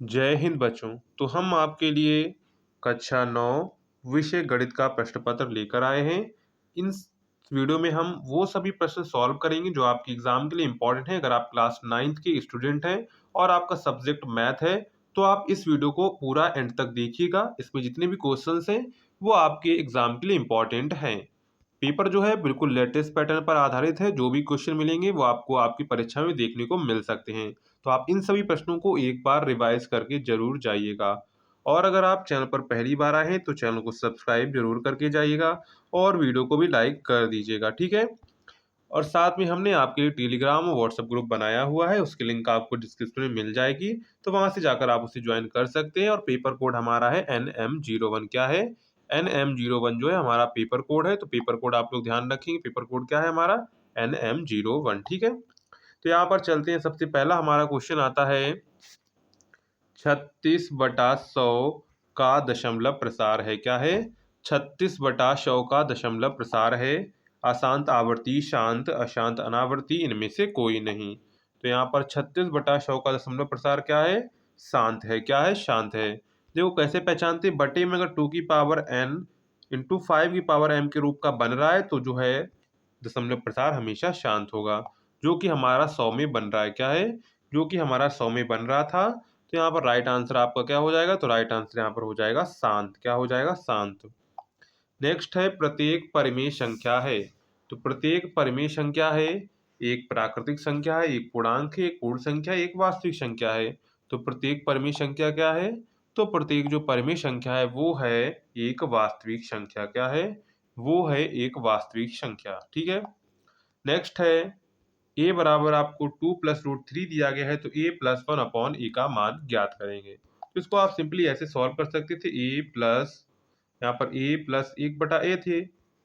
जय हिंद बच्चों। तो हम आपके लिए कक्षा 9 विषय गणित का प्रश्न पत्र लेकर आए हैं। इन वीडियो में हम वो सभी प्रश्न सॉल्व करेंगे जो आपके एग्जाम के लिए इम्पोर्टेंट हैं। अगर आप क्लास 9th के स्टूडेंट हैं और आपका सब्जेक्ट मैथ है तो आप इस वीडियो को पूरा एंड तक देखिएगा। इसमें जितने भी क्वेश्चंस हैं वो आपके एग्जाम के लिए इम्पोर्टेंट हैं। पेपर जो है बिल्कुल लेटेस्ट पैटर्न पर आधारित है। जो भी क्वेश्चन मिलेंगे वो आपको आपकी परीक्षा में देखने को मिल सकते हैं। तो आप इन सभी प्रश्नों को एक बार रिवाइज करके जरूर जाइएगा। और अगर आप चैनल पर पहली बार आए हैं तो चैनल को सब्सक्राइब जरूर करके जाइएगा और वीडियो को भी लाइक कर दीजिएगा, ठीक है। और साथ में हमने आपके लिए टेलीग्राम और व्हाट्सएप ग्रुप बनाया हुआ है, उसकी लिंक आपको डिस्क्रिप्शन में मिल जाएगी। तो वहां से जाकर आप उसे ज्वाइन कर सकते हैं। और पेपर कोड हमारा है NM01। क्या है? NM01 जो है हमारा पेपर कोड है। तो पेपर कोड आप लोग ध्यान रखेंगे। पेपर कोड क्या है हमारा? NM01, ठीक है। तो यहाँ पर चलते हैं। सबसे पहला हमारा क्वेश्चन आता है 36/100 का दशमलव प्रसार है। क्या है? 36/100 का दशमलव प्रसार है। अशांत आवर्ती, शांत, अशांत अनावर्ती, इनमें से कोई नहीं। तो यहाँ पर 36/100 का दशमलव प्रसार क्या है? शांत है। क्या है? शांत है। देखो कैसे पहचानते? बटे में अगर 2 की पावर n इंटू 5 की पावर m के रूप का बन रहा है तो जो है दशमलव प्रसार हमेशा शांत होगा। जो कि हमारा 100 में बन रहा है। क्या है? जो कि हमारा 100 में बन रहा था। तो यहाँ पर राइट आंसर आपका क्या हो जाएगा? तो राइट आंसर यहाँ पर हो जाएगा शांत। क्या हो जाएगा? शांत। नेक्स्ट है प्रत्येक परिमेय संख्या है। तो प्रत्येक परिमेय संख्या है एक प्राकृतिक संख्या है, एक पूर्णांक है, एक पूर्ण संख्या है, एक वास्तविक संख्या है। तो प्रत्येक परिमेय संख्या क्या है? तो प्रत्येक जो परिमेय संख्या है वो है एक वास्तविक संख्या। क्या है? वो है एक वास्तविक संख्या, ठीक है। नेक्स्ट है ए बराबर आपको 2 + √3 दिया गया है तो a + 1 / a का मान ज्ञात करेंगे। तो इसको आप सिंपली ऐसे सॉल्व कर सकते थे। a प्लस यहाँ पर a प्लस 1/a थे,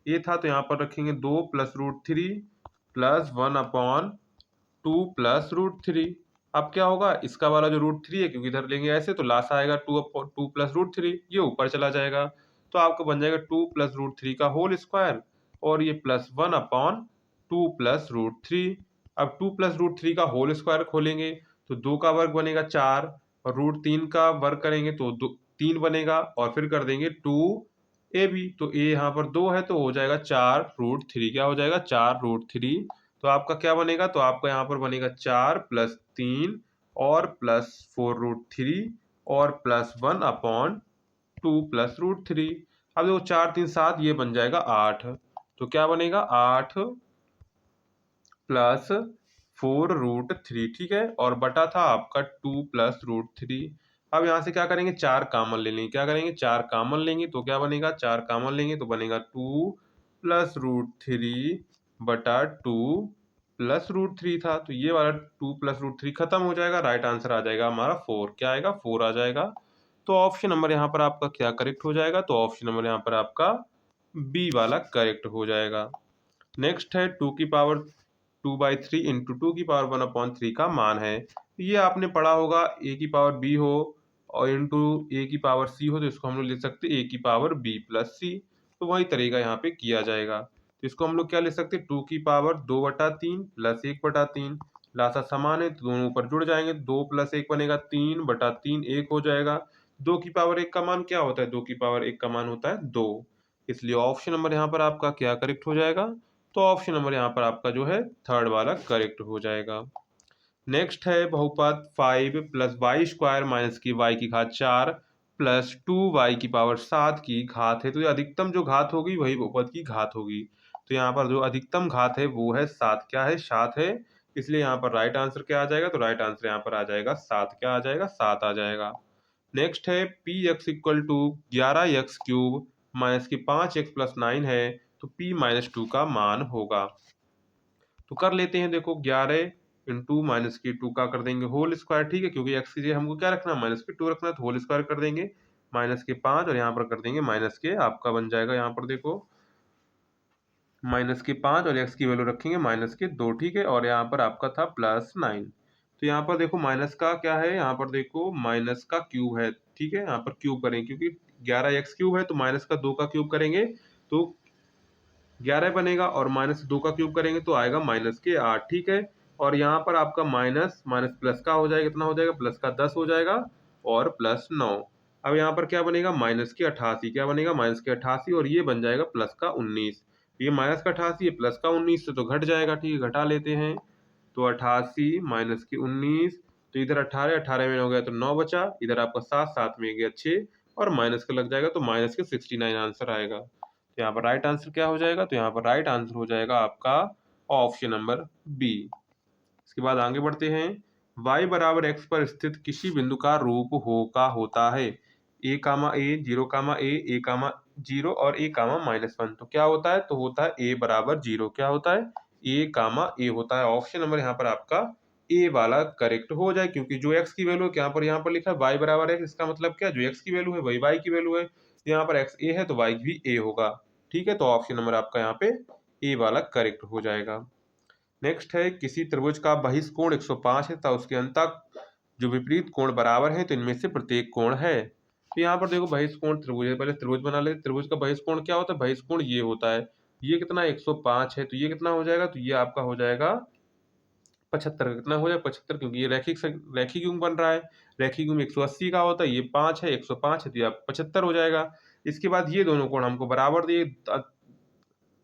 a था तो यहाँ पर रखेंगे 2 + √3 प्लस 1/2 + √3। अब क्या होगा? इसका वाला जो √3 है क्योंकि इधर लेंगे ऐसे तो लास्ट आएगा 2 + √3, ये ऊपर चला जाएगा। तो आपको बन जाएगा 2 + √3 का होल स्क्वायर और ये प्लस 1/2 + √3। अब 2 + √3 का होल स्क्वायर खोलेंगे तो 2 का वर्ग बनेगा 4 और √3 का वर्ग करेंगे तो 3 बनेगा और फिर कर देंगे 2ab। तो a यहाँ पर 2 है तो हो जाएगा 4√3। क्या हो जाएगा? 4√3। तो आपका क्या बनेगा? तो आपका यहाँ पर बनेगा 4 + 3 और प्लस 4√3 और प्लस 1/2 + √3। अब देखो 4 3 7 ये बन जाएगा 8। तो क्या बनेगा? 8 प्लस 4√3, ठीक है। और बटा था आपका 2 + √3। अब यहाँ से क्या करेंगे? 4 कॉमन ले लेंगे। क्या करेंगे? 4 कॉमन लेंगे तो क्या बनेगा? 4 कॉमन लेंगे तो बनेगा 2 + √3 बटा 2 + √3 था। तो ये वाला 2 + √3 खत्म हो जाएगा। राइट आंसर आ जाएगा हमारा 4। क्या आएगा? 4 आ जाएगा। तो ऑप्शन नंबर यहाँ पर आपका क्या करेक्ट हो जाएगा? तो ऑप्शन नंबर यहाँ पर आपका बी वाला करेक्ट हो जाएगा। नेक्स्ट है 2^3 इंटू 2^1/3 का मान है। ये आपने पढ़ा होगा a⁻b हो और इंटू a⁻c हो तो इसको हम लोग लिख सकते हैं a⁻b + c। तो वही तरीका यहाँ पे किया जाएगा। तो इसको हम लोग क्या लिख सकते हैं? 2^2/3 + 1/3। लासा समान है तो दोनों ऊपर जुड़ जाएंगे। 2 + 1 बनेगा 3/3, 1 हो जाएगा। 2^1 का मान क्या होता है? 2^1 का मान होता है 2। इसलिए ऑप्शन नंबर यहाँ पर आपका क्या करेक्ट हो जाएगा? तो ऑप्शन नंबर यहाँ पर आपका जो है थर्ड वाला करेक्ट हो जाएगा। नेक्स्ट है बहुपद 5 + y² - की y की घात 4 प्लस 2y⁻7 की घात है। तो ये अधिकतम जो घात होगी वही बहुपद की घात होगी। तो यहाँ पर जो अधिकतम घात है वो है 7। क्या है? 7 है। इसलिए यहाँ पर राइट आंसर क्या आ जाएगा? तो राइट आंसर यहाँ पर आ जाएगा 7। क्या आ जाएगा? 7 आ जाएगा। नेक्स्ट है px = 11x³ - की 5x + 9 है तो p-2 का मान होगा। तो कर लेते हैं। देखो 11 इंटू -2 का कर देंगे होल स्क्वायर, ठीक है। क्योंकि x की जगह हमको क्या रखना है? -2 रखना है तो होल स्क्वायर कर देंगे। -5 और यहाँ पर कर देंगे आपका बन जाएगा यहाँ पर देखो -5 और x की वैल्यू रखेंगे -2, ठीक है। और यहाँ पर आपका था +9। तो यहाँ पर देखो माइनस का क्या है? यहाँ पर देखो माइनस का क्यूब है, ठीक है। यहाँ पर क्यूब करेंगे क्योंकि 11x³ है तो माइनस का 2 का क्यूब करेंगे तो 11 बनेगा और -2 का क्यूब करेंगे तो आएगा -8, ठीक है। और यहाँ पर आपका माइनस माइनस प्लस का हो जाएगा, कितना हो जाएगा? प्लस का 10 हो जाएगा और प्लस 9। अब यहाँ पर क्या बनेगा, माइनस के 88, क्या बनेगा माइनस के 88 और ये बन जाएगा प्लस का 19। ये माइनस का 88 है, प्लस का 19 से तो घट जाएगा, ठीक है घटा लेते हैं। तो 88 माइनस के 19, तो इधर 18, 18 में हो गया तो 9 बचा, इधर आपका 7, 7 में गया 6 और माइनस का लग जाएगा तो माइनस के 69 आंसर आएगा। तो यहाँ पर राइट आंसर क्या हो जाएगा, तो यहाँ पर राइट आंसर हो जाएगा आपका ऑप्शन नंबर बी। इसके बाद आगे बढ़ते हैं। y बराबर x पर स्थित किसी बिंदु का रूप होता है a comma a, zero comma a comma zero और a कामा -1। तो क्या होता है, तो होता है a बराबर 0। क्या होता है, a कामा ए होता है। ऑप्शन नंबर यहाँ पर आपका ए वाला करेक्ट हो जाए, क्योंकि जो x की वैल्यू है यहाँ पर लिखा है y बराबर x, इसका मतलब क्या, जो x की वैल्यू है वही y की वैल्यू है। यहाँ पर x a है तो y भी a होगा, ठीक है। तो ऑप्शन नंबर आपका यहाँ पे ए वाला करेक्ट हो जाएगा। नेक्स्ट है, किसी त्रिभुज का बहिष्कोण 105 है तथा उसके अंतः जो विपरीत कोण बराबर है तो इनमें से प्रत्येक कोण है। तो यहाँ पर देखो बहिष्कोण त्रिभुज है, पहले त्रिभुज बना लेते। त्रिभुज का बहिष्कोण क्या होता है, बहिष्कोण ये होता है, ये कितना 105 है, तो ये कितना हो जाएगा, तो ये आपका हो जाएगा 75। कितना हो जाएगा 75, क्योंकि ये रैखिक युग्म बन रहा है। रैखिक युग्म 180 का होता है, ये 5 है, 105 है, तो ये आप 75 हो जाएगा। इसके बाद ये दोनों कोण हमको बराबर दिए,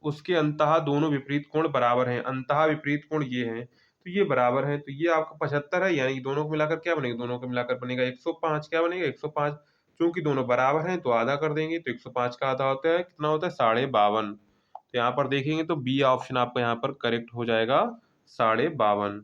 उसके अंतः दोनों विपरीत कोण बराबर हैं। अंतः विपरीत कोण ये हैं, तो ये बराबर है, तो ये आपका 75 है, यानी कि दोनों को मिलाकर क्या बनेगा, दोनों को मिलाकर बनेगा 105। क्या बनेगा 105, क्योंकि दोनों बराबर हैं तो आधा कर देंगे, तो 105 का आधा होता है कितना होता है 52.5। तो यहाँ पर देखेंगे तो बी ऑप्शन आपका यहाँ पर करेक्ट हो जाएगा 52.5।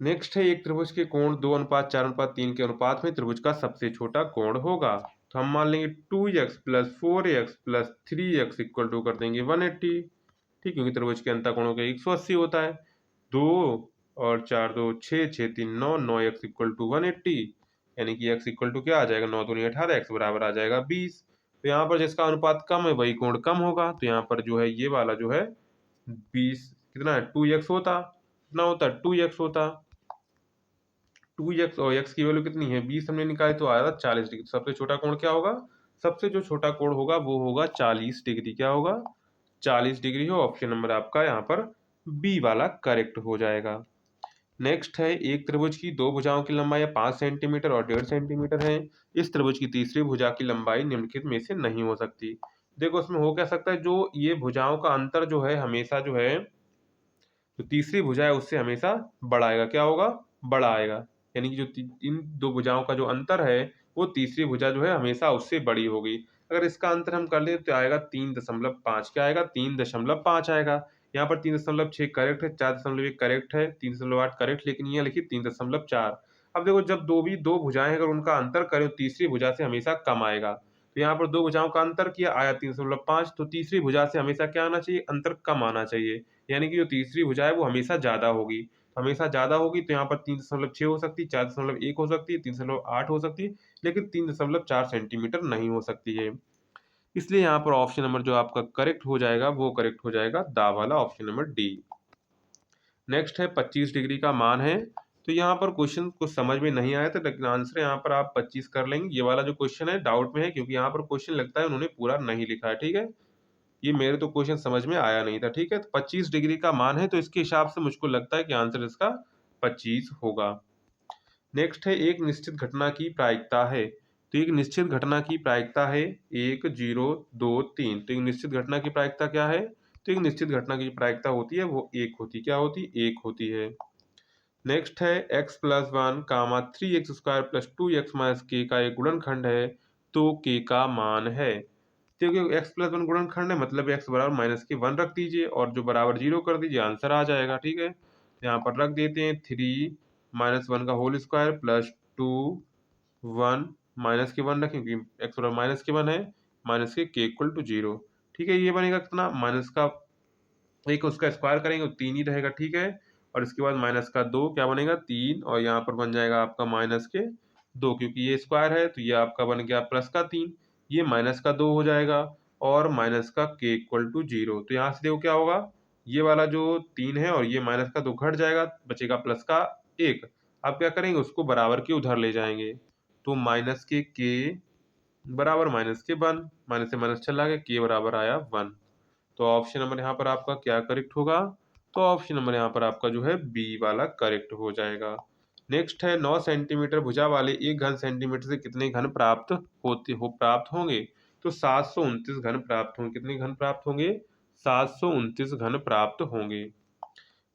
नेक्स्ट है, एक त्रिभुज के कोण 2:4:3 के अनुपात में त्रिभुज का सबसे छोटा कोण होगा। तो हम मान लेंगे 2x plus 4x plus 3x equal to कर देंगे 180, ठीक, क्योंकि त्रिभुज के अंतः कोणों का 180 होता है। 2 और 4 2 6, 6 3 9, 9x इक्वल टू 180, यानी कि x इक्वल टू क्या आ जाएगा 9 दूनी 18, x बराबर आ जाएगा 20। तो यहाँ पर जिसका अनुपात कम है वही कोण कम होगा, तो यहाँ पर जो है ये वाला जो है 20 कितना है 2x होता, कितना होता 2x होता। 2x और x की वैल्यू कितनी है 20 हमने निकाली, तो आया था 40 डिग्री। सबसे छोटा कोण क्या होगा, सबसे जो छोटा कोण होगा वो होगा 40 डिग्री। क्या होगा 40 डिग्री हो। ऑप्शन नंबर आपका यहाँ पर बी वाला करेक्ट हो जाएगा। नेक्स्ट है, एक त्रिभुज की दो भुजाओं की लंबाई 5 सेंटीमीटर और 1.5 सेंटीमीटर है। इस त्रिभुज की तीसरी भुजा की लंबाई निम्नलिखित में से नहीं हो सकती। देखो इसमें हो क्या सकता है, जो ये भुजाओं का अंतर जो है हमेशा जो है, तो तीसरी भुजा है उससे हमेशा बड़ा आएगा। क्या होगा, बड़ा आएगा, यानी कि जो इन दो भुजाओं का जो अंतर है वो तीसरी भुजा जो है हमेशा उससे बड़ी होगी। अगर इसका अंतर हम कर ले तो आएगा 3.5। क्या आएगा 3.5 आएगा। यहाँ पर 3.6 करेक्ट है, 4.1 करेक्ट है, 3.8 करेक्ट, लेकिन यहाँ लिखिए 3.4। अब देखो जब दो भुजाएं अगर उनका अंतर करें तो तीसरी भुजा से हमेशा कम आएगा। तो यहाँ पर दो भुजाओं का अंतर किया, आया 3.5, तो तीसरी भुजा से हमेशा क्या आना चाहिए, अंतर कम आना चाहिए, यानी कि जो तीसरी भुजा है वो हमेशा ज्यादा होगी। हमेशा ज्यादा होगी तो यहाँ पर 3.6 हो सकती है, 4.1 हो सकती है, 3.8 हो सकती है, लेकिन 3.4 सेंटीमीटर नहीं हो सकती है। इसलिए यहाँ पर ऑप्शन नंबर जो आपका करेक्ट हो जाएगा वो करेक्ट हो जाएगा दा वाला, ऑप्शन नंबर डी। नेक्स्ट है 25 डिग्री का मान है। तो यहाँ पर क्वेश्चन कुछ समझ में नहीं आया था, लेकिन आंसर यहाँ पर आप 25 कर लेंगे। ये वाला जो क्वेश्चन है डाउट में है, क्योंकि यहाँ पर क्वेश्चन लगता है उन्होंने पूरा नहीं लिखा है, ठीक है। ये मेरे तो क्वेश्चन समझ में आया नहीं था, ठीक है। तो 25 डिग्री का मान है, तो इसके हिसाब से मुझको लगता है कि आंसर इसका 25 होगा। नेक्स्ट है, एक निश्चित घटना की प्रायिकता है। तो एक निश्चित घटना की प्रायिकता है 1 0 2 3। तो एक निश्चित घटना की प्रायिकता क्या है, तो एक निश्चित घटना की प्रायिकता होती है वो 1 होती, क्या होती 1 होती है। नेक्स्ट है, x प्लस 1 कामा 3x² प्लस 2x माइनस के का एक गुणनखंड है, तो k का मान है। क्योंकि x प्लस 1 गुणनखंड है, मतलब x बराबर माइनस के 1 रख दीजिए और जो बराबर 0 कर दीजिए, आंसर आ जाएगा, ठीक है। तो यहाँ पर रख देते हैं 3 माइनस 1 का होल स्क्वायर प्लस 2 1 माइनस के 1 रखें, क्योंकि x बराबर माइनस के 1 है, माइनस के k इक्वल टू 0, ठीक है। ये बनेगा कितना, माइनस का एक उसका स्क्वायर करेंगे तो 3 ही रहेगा, ठीक है। और इसके बाद माइनस का 2 क्या बनेगा 3, और यहाँ पर बन जाएगा आपका माइनस के 2, क्योंकि ये स्क्वायर है तो ये आपका बन गया प्लस का 3, ये माइनस का 2 हो जाएगा, और माइनस का k इक्वल टू 0। तो यहाँ से देखो क्या होगा, ये वाला जो 3 है और ये माइनस का 2 घट जाएगा, बचेगा प्लस का 1। आप क्या करेंगे, उसको बराबर के उधर ले जाएंगे, तो माइनस के k बराबर माइनस के 1, माइनस से माइनस चला गया, k बराबर आया 1। तो ऑप्शन नंबर यहाँ पर आपका क्या करेक्ट होगा, तो ऑप्शन नंबर यहाँ पर आपका जो है बी वाला करेक्ट हो जाएगा। नेक्स्ट है 9 सेंटीमीटर भुजा वाले एक घन सेंटीमीटर से कितने घन प्राप्त होंगे। तो 729 घन प्राप्त होंगे। कितने घन प्राप्त होंगे? 729 घन प्राप्त होंगे।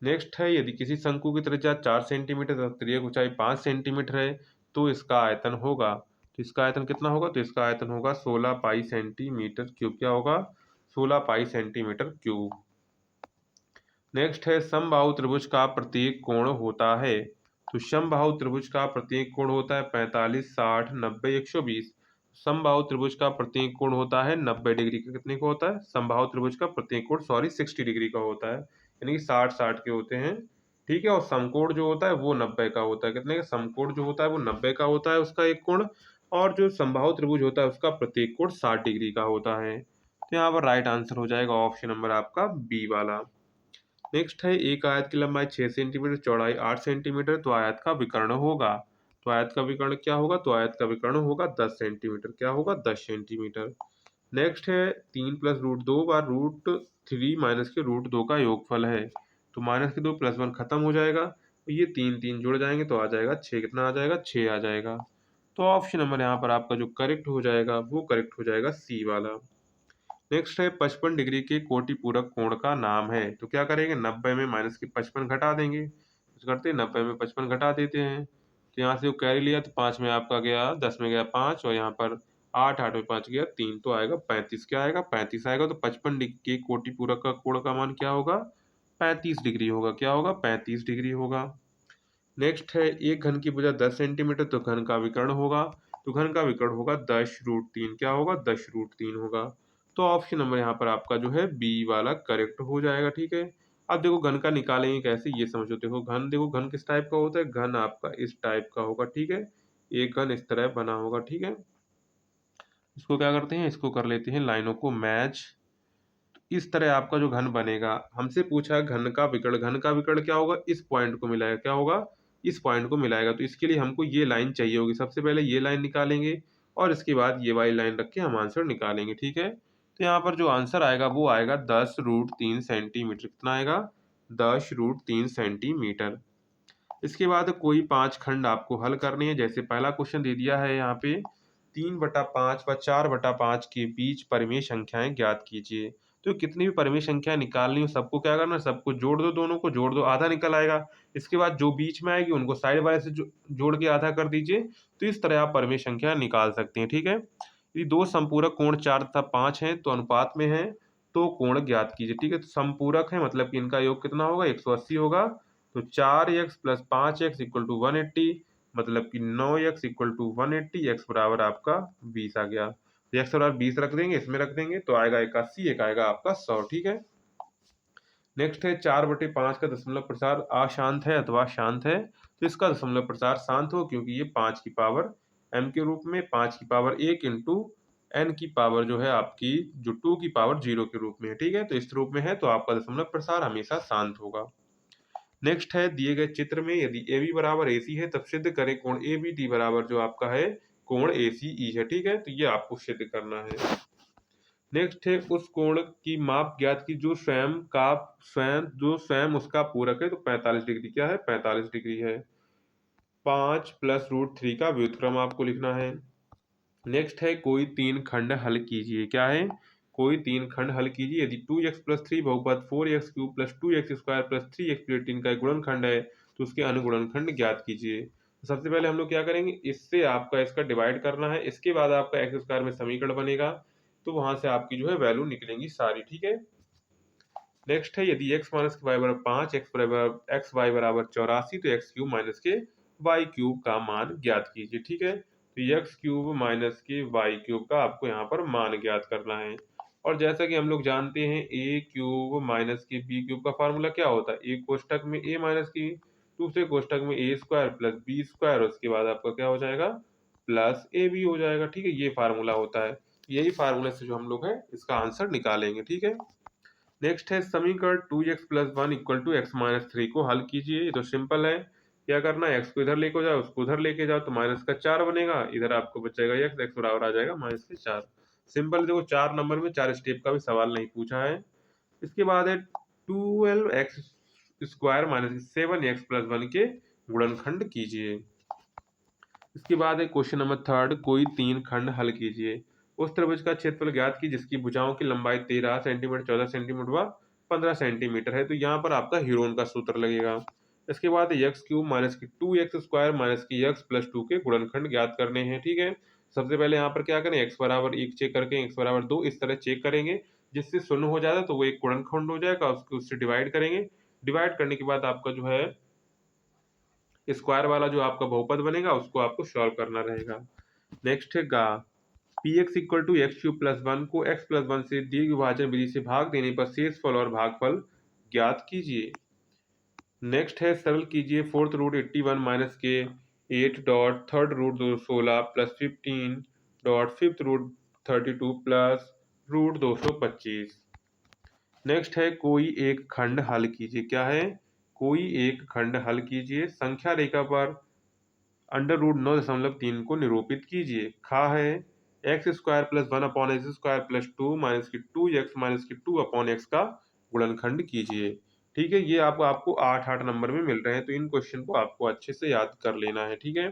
नेक्स्ट है यदि किसी शंकु की त्रिज्या 4 सेंटीमीटर तथा त्रिज्या की ऊंचाई 5 सेंटीमीटर है तो इसका आयतन होगा। तो इसका आयतन कितना होगा? तो इसका आयतन होगा 16 पाई सेंटीमीटर क्यूब। क्या होगा? 16 पाई सेंटीमीटर क्यूब। नेक्स्ट है समबाहु त्रिभुज का प्रत्येक कोण होता है। तो समबाहु त्रिभुज का प्रत्येक कोण होता है 45, 60, 90, 120। समबाहु त्रिभुज का प्रत्येक कोण होता है 90 डिग्री का। कितने का होता है? समबाहु त्रिभुज का प्रत्येक कोण 60 डिग्री का होता है, यानी कि 60 के होते हैं। ठीक है। और समकोण जो होता है वो 90 का होता है। कितने का? समकोण जो होता है वो 90 का होता है उसका एक कोण। और जो समबाहु त्रिभुज होता है उसका प्रत्येक कोण 60 डिग्री का होता है। तो यहाँ पर राइट आंसर हो जाएगा ऑप्शन नंबर आपका बी वाला। नेक्स्ट है एक आयत की लंबाई 6 सेंटीमीटर, चौड़ाई 8 सेंटीमीटर, तो आयत का विकर्ण होगा। तो आयत का विकर्ण क्या होगा? तो आयत का विकर्ण होगा 10 सेंटीमीटर। क्या होगा? 10 सेंटीमीटर। नेक्स्ट है 3 प्लस रूट 2 बार रूट 3 माइनस के रूट 2 का योगफल है। तो माइनस के 2 प्लस 1 खत्म हो जाएगा, तो ये 3 3 जुड़ जाएंगे तो आ जाएगा 6। कितना आ जाएगा? 6 आ जाएगा। तो ऑप्शन नंबर यहाँ पर आपका जो करेक्ट हो जाएगा वो करेक्ट हो जाएगा सी वाला। नेक्स्ट है 55 डिग्री के कोटि पूरक कोण का नाम है। तो क्या करेंगे? 90 में माइनस के 55 घटा देंगे। तो करते हैं 90 में 55 घटा देते हैं। तो यहाँ से वो कैरी लिया तो 5 में आपका गया, 10 में गया 5 और यहाँ पर 8, 8 में 5 गया 3, तो आएगा 35। क्या आएगा? 35 आएगा। तो 55 डिग्री के कोटि पूरक का कोण का मान क्या होगा? 35 डिग्री होगा। क्या होगा? 35 डिग्री होगा। नेक्स्ट है एक घन की भुजा 10 सेंटीमीटर, तो घन का विकर्ण होगा। तो घन का विकर्ण होगा 10√3। क्या होगा? 10√3 होगा। तो ऑप्शन नंबर यहाँ पर आपका जो है बी वाला करेक्ट हो जाएगा। ठीक है। अब देखो घन का निकालेंगे कैसे ये समझो। देखो घन, देखो घन किस टाइप का होता है? घन आपका इस टाइप का होगा। ठीक है। एक घन इस तरह बना होगा। ठीक है। इसको क्या करते हैं? इसको कर लेते हैं लाइनों को मैच। इस तरह आपका जो घन बनेगा, हमसे पूछा है घन का विकर्ण। घन का विकर्ण क्या होगा? इस पॉइंट को मिलाएगा। क्या होगा? इस पॉइंट को मिलाएगा। तो इसके लिए हमको ये लाइन चाहिए होगी। सबसे पहले ये लाइन निकालेंगे और इसके बाद ये वाली लाइन रख के हम आंसर निकालेंगे। ठीक है। तो यहाँ पर जो आंसर आएगा वो आएगा 10√3 सेंटीमीटर। कितना आएगा? 10√3 सेंटीमीटर। इसके बाद कोई 5 खंड आपको हल करने हैं। जैसे पहला क्वेश्चन दे दिया है यहाँ पे 3/5 व 4/5 के बीच परिमेय संख्याएं ज्ञात कीजिए। तो कितनी भी परिमेय संख्याएं निकालनी हो सबको क्या करना है? सबको जोड़ दो, दोनों को जोड़ दो, आधा निकल आएगा। इसके बाद जो बीच में आएगी उनको साइड वाले से जोड़ के आधा कर दीजिए। तो इस तरह आप परिमेय संख्या निकाल सकते हैं। ठीक है। यदि दो संपूरक कोण 4 तथा 5 हैं तो अनुपात में है तो कोण ज्ञात कीजिए। ठीक है। तो संपूरक है मतलब कि इनका योग कितना होगा? 180 होगा। तो 4x plus 5x equal to 180, मतलब कि 9x इक्वल टू 180, x बराबर आपका 20 आ गया। तो x बराबर 20 रख देंगे, इसमें रख देंगे तो आएगा 81, एक आएगा आपका 100। ठीक है। नेक्स्ट है 4/5 का दशमलव प्रसार अशांत है अथवा शांत है। तो इसका दशमलव प्रसार शांत हो क्योंकि ये 5 की पावर m के रूप में, 5 की पावर 1 इंटू n की पावर जो है आपकी जो 2 की पावर 0 के रूप में है। ठीक है। तो इस रूप में है तो आपका दशमलव प्रसार हमेशा शांत होगा। नेक्स्ट है दिए गए चित्र में यदि ए बी बराबर ए सी है तब सिद्ध करें कोण ए बी डी बराबर जो आपका है कोण ए सी ई है। ठीक है। तो ये आपको सिद्ध करना है। नेक्स्ट है उस कोण की माप ज्ञात की जो स्वयं उसका पूरक है। तो 45 डिग्री क्या है? 45 डिग्री है। 5 प्लस रूट 3 का व्युत्क्रम आपको लिखना है। नेक्स्ट है कोई 3 खंड हल कीजिए। क्या है? कोई 3 खंड हल कीजिए। यदि 2x प्लस 3 बहुपद 4x cube plus 2x square plus 3x plus 3 का एक गुणनखंड है तो उसके अनुगुणनखंड ज्ञात कीजिए। तो सबसे पहले हम लोग क्या करेंगे? इससे आपका इसका डिवाइड करना है। इसके बाद आपका एक्स स्क्वायर में समीकरण बनेगा तो वहां से आपकी जो है वैल्यू निकलेंगी सारी। ठीक है। नेक्स्ट है यदि x माइनस के वाई बराबर 5, एक्स वाई बराबर 84 तो x क्यूब माइनस के वाई क्यूब का मान ज्ञात कीजिए। ठीक है। तो x क्यूब माइनस के वाई क्यूब का आपको यहाँ पर मान ज्ञात करना है। और जैसा कि हम लोग जानते हैं a क्यूब माइनस के b क्यूब का फार्मूला क्या होता है? एक कोष्टक में a माइनस की, दूसरे कोष्टक में a square plus b square, उसके बाद आपका क्या हो जाएगा? प्लस ए बी हो जाएगा। ठीक है। ये फार्मूला होता है। यही फार्मूला से जो हम लोग है इसका आंसर निकालेंगे। ठीक है। नेक्स्ट है समीकरण 2x plus 1 equal to x minus 3 को हल कीजिए। ये तो सिंपल है। क्या करना है? x को इधर लेके जाओ, उसको उधर लेके जाओ तो माइनस का 4 बनेगा, इधर आपको बचेगा x बराबर आ जाएगा माइनस के 4। सिंपल। देखो 4 नंबर में 4 स्टेप का भी सवाल नहीं पूछा है। इसके बाद है 12x square minus 7x plus 1 के गुणनखंड कीजिए। इसके बाद है क्वेश्चन नंबर थर्ड, कोई तीन खंड हल कीजिए। उस त्रिभुज का क्षेत्रफल ज्ञात की जिसकी भुजाओं की लंबाई 13 सेंटीमीटर, 14 सेंटीमीटर व 15 सेंटीमीटर है। तो यहाँ पर आपका हीरोन का सूत्र लगेगा। इसके बाद एक्स क्यूब माइनस की 2x² माइनस की x प्लस 2 के गुणनखंड ज्ञात करने हैं। ठीक है, सबसे पहले यहाँ पर क्या करें, x बराबर 1 चेक करके x बराबर 2 इस तरह चेक करेंगे। जिससे शून्य हो जाता है तो वो एक गुणनखंड हो जाएगा, उसको उससे डिवाइड करेंगे। डिवाइड करने के बाद आपका जो है स्क्वायर वाला जो आपका बहुपद बनेगा उसको आपको सॉल्व करना रहेगा। नेक्स्ट है गा, p x equal to x cube plus one को एक्स प्लस वन से दीर्घ विभाजन विधि से भाग देने पर शेषफल और भागफल ज्ञात कीजिए। नेक्स्ट है सरल कीजिए, फोर्थ रूट 81 माइनस के 8 dot third root 216 plus 15 dot fifth root 32 plus root 225। Next है कोई एक खंड हल कीजिए। क्या है, कोई एक खंड हल कीजिए। संख्या रेखा पर अंडर रूट 9.3 को निरूपित कीजिए। खा है x square plus one upon x square plus two minus की 2x माइनस की 2 अपॉन एक्स का गुणनखंड कीजिए। ठीक है, ये आपको 8 नंबर में मिल रहे हैं, तो इन क्वेश्चन को आपको अच्छे से याद कर लेना है। ठीक है,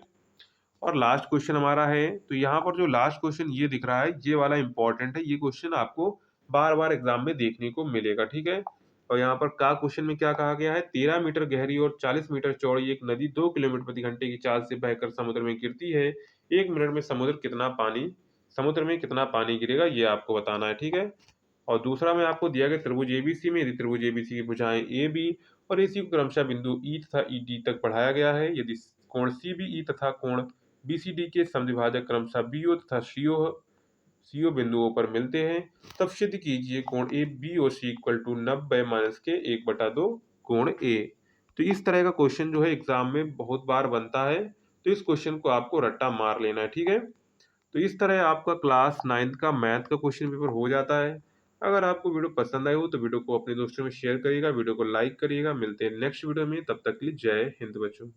और लास्ट क्वेश्चन हमारा है, तो यहाँ पर जो लास्ट क्वेश्चन ये दिख रहा है ये वाला इंपॉर्टेंट है। ये क्वेश्चन आपको बार बार एग्जाम में देखने को मिलेगा। ठीक है, और यहाँ पर का क्वेश्चन में क्या कहा गया है, 13 मीटर गहरी और 40 मीटर चौड़ी एक नदी 2 किलोमीटर प्रति घंटे की चाल से बहकर समुद्र में गिरती है। 1 मिनट में समुद्र में कितना पानी गिरेगा ये आपको बताना है। ठीक है, और दूसरा में आपको दिया गया त्रिभुज एबीसी में, यदि त्रिभुज एबीसी की भुजाएं ए बी और एसी को क्रमशः बिंदु ई तथा ई डी तक बढ़ाया गया है, यदि कोण सीबीई तथा कोण बीसीडी के समद्विभाजक क्रमशः बीओ तथा सीओ बिंदुओं पर मिलते हैं, तब सिद्ध कीजिए कोण A B O C equal to 90 minus के 1/2 कोण ए। तो इस तरह का क्वेश्चन जो है एग्जाम में बहुत बार बनता है, तो इस क्वेश्चन को आपको रट्टा मार लेना है। ठीक है, तो इस तरह आपका क्लास 9th का मैथ का क्वेश्चन पेपर हो जाता है। अगर आपको वीडियो पसंद आई हो तो वीडियो को अपने दोस्तों में शेयर करिएगा, वीडियो को लाइक करिएगा। मिलते हैं नेक्स्ट वीडियो में, तब तक के लिए जय हिंद बच्चों।